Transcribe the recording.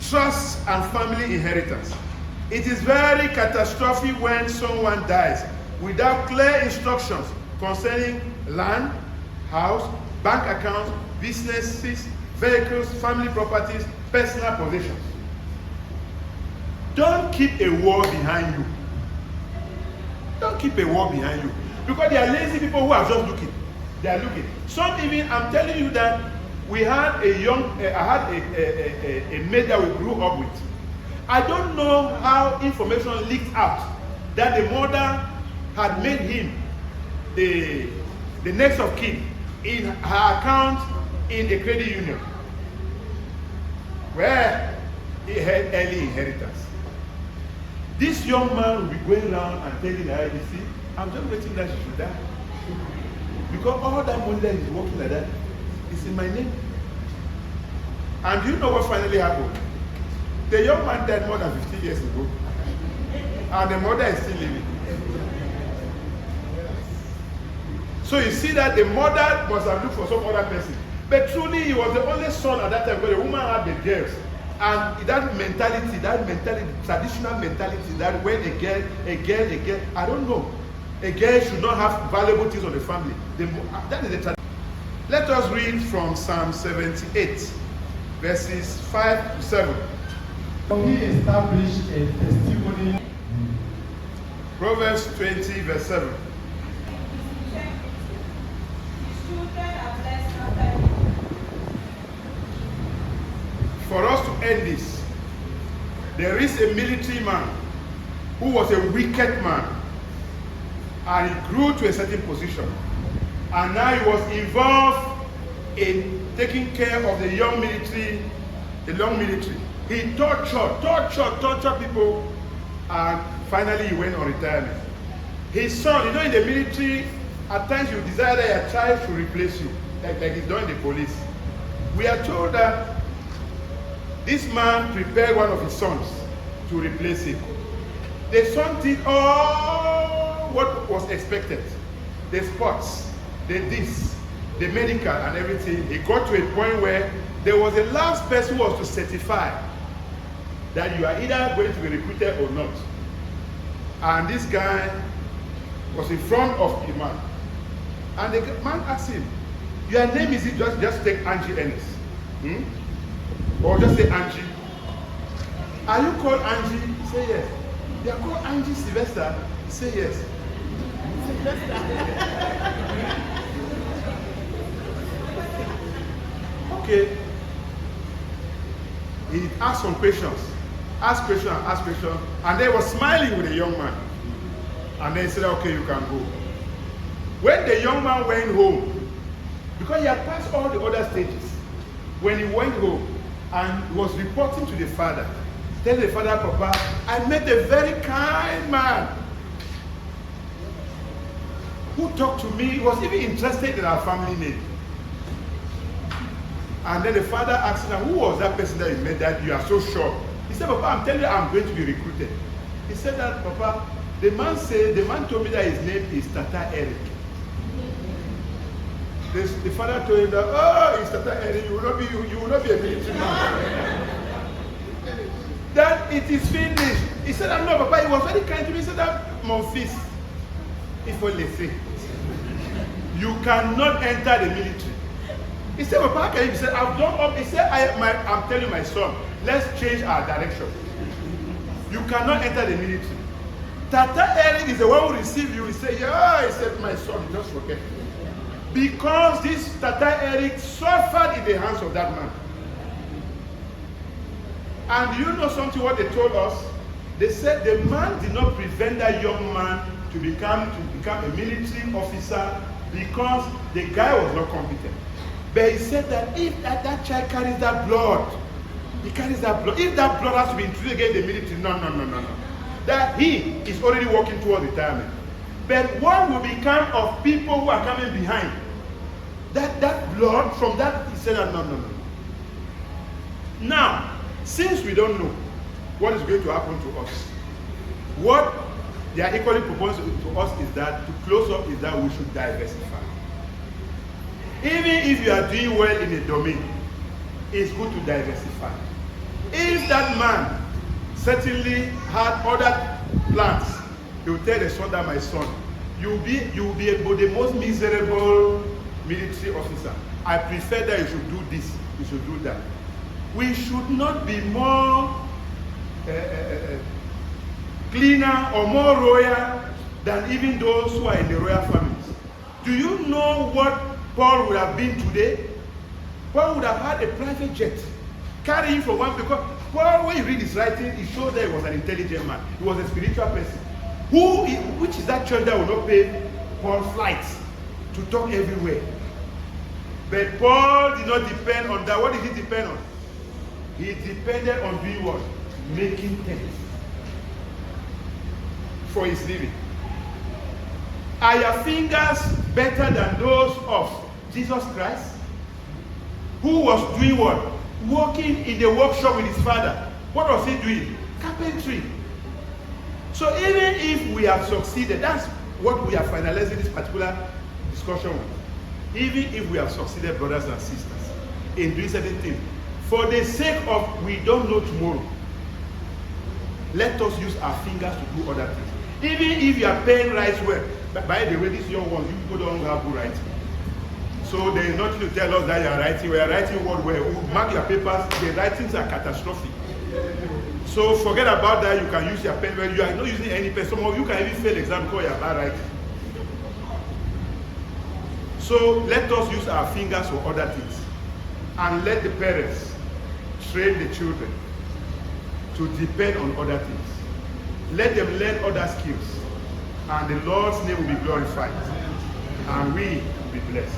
Trust and family inheritance. It is very catastrophic when someone dies without clear instructions concerning land, house, bank accounts, businesses, vehicles, family properties, personal possessions. Don't keep a wall behind you. Don't keep a wall behind you. Because there are lazy people who are just looking. They are looking. Some even, I'm telling you that we had I had a maid that we grew up with. I don't know how information leaked out that the mother had made him the next of kin in her account in a credit union where he had early inheritance. This young man will be going around and telling her, you see, I'm just waiting that she should die. Because all that money that is working like that is in my name. And you know what finally happened? The young man died more than 15 years ago. And the mother is still living. So you see that the mother must have looked for some other person. But truly he was the only son at that time because the woman had the girls. And that mentality, traditional mentality that when a girl, I don't know, a girl should not have valuable things on the family. That is the tradition. Let us read from Psalm 78, verses 5 to 7. He established a testimony. Proverbs 20, verse 7. For us to end this, there is a military man who was a wicked man, and he grew to a certain position, and now he was involved in taking care of the young military. He tortured people, and finally he went on retirement. His son, in the military, at times you desire that your child should replace you, like he's done in the police. We are told that this man prepared one of his sons to replace him. The son did all what was expected. The sports, the this, the medical and everything. He got to a point where there was a last person who was to certify that you are either going to be recruited or not. And this guy was in front of the man. And the man asked him, your name is it just take Angie Ennis? Or just say Angie. Are you called Angie? Say yes. They are called Angie Sylvester. Say yes. Okay. He asked some questions. Asked questions. And they were smiling with the young man. And then he said, okay, you can go. When the young man went home, because he had passed all the other stages, when he went home, and was reporting to the father, telling the father, Papa, I met a very kind man who talked to me, was even interested in our family name. And then the father asked him, who was that person that you met that you are so sure? He said, Papa, I'm telling you, I'm going to be recruited. He said that, Papa, the man told me that his name is Tata Eric. The father told him that, oh, it's Tata Eric, you will not be a military man. That it is finished. He said, no, Papa, he was very kind to me. He said that, mon fils, il faut laisser. You cannot enter the military. He said, Papa, how can you? He said, I've done up. He said, I'm telling my son, let's change our direction. You cannot enter the military. Tata Eric is the one who received you. He said, yeah, he said, my son, just forget it. Because this Tata Eric suffered in the hands of that man. And do you know something what they told us? They said the man did not prevent that young man to become a military officer because the guy was not competent. But he said that if that child carries that blood, he carries that blood. If that blood has to be introduced against the military, no. That he is already working towards retirement. But what will become of people who are coming behind? That blood from that, he said, no. Now, since we don't know what is going to happen to us, what they are equally proposing to us is that, to close up, is that we should diversify. Even if you are doing well in a domain, it's good to diversify. If if that man certainly had other plans, he would tell the son that, my son, you will be the most miserable military officer. I prefer that you should do this, you should do that. We should not be more cleaner or more royal than even those who are in the royal families. Do you know what Paul would have been today? Paul would have had a private jet carrying from one, because Paul, when you read his writing, it shows that he was an intelligent man. He was a spiritual person. Which is that church that will not pay Paul flights to talk everywhere? But Paul did not depend on that. What did he depend on? He depended on doing what? Making tents for his living. Are your fingers better than those of Jesus Christ? Who was doing what? Working in the workshop with his father. What was he doing? Carpentry. So even if we have succeeded, that's what we are finalizing this particular discussion with. Even if we have succeeded, brothers and sisters, in doing certain things, for the sake of we don't know tomorrow, let us use our fingers to do other things. Even if your pen writes well, by the way, these young ones, you people don't have good writing. So there is nothing to tell us that you are writing. We are writing word well. Mark your papers. The writings are catastrophic. So forget about that. You can use your pen well. You are not using any pen. Some of you can even fail exam because you are bad writing. So let us use our fingers for other things. And let the parents train the children to depend on other things. Let them learn other skills. And the Lord's name will be glorified. And we will be blessed.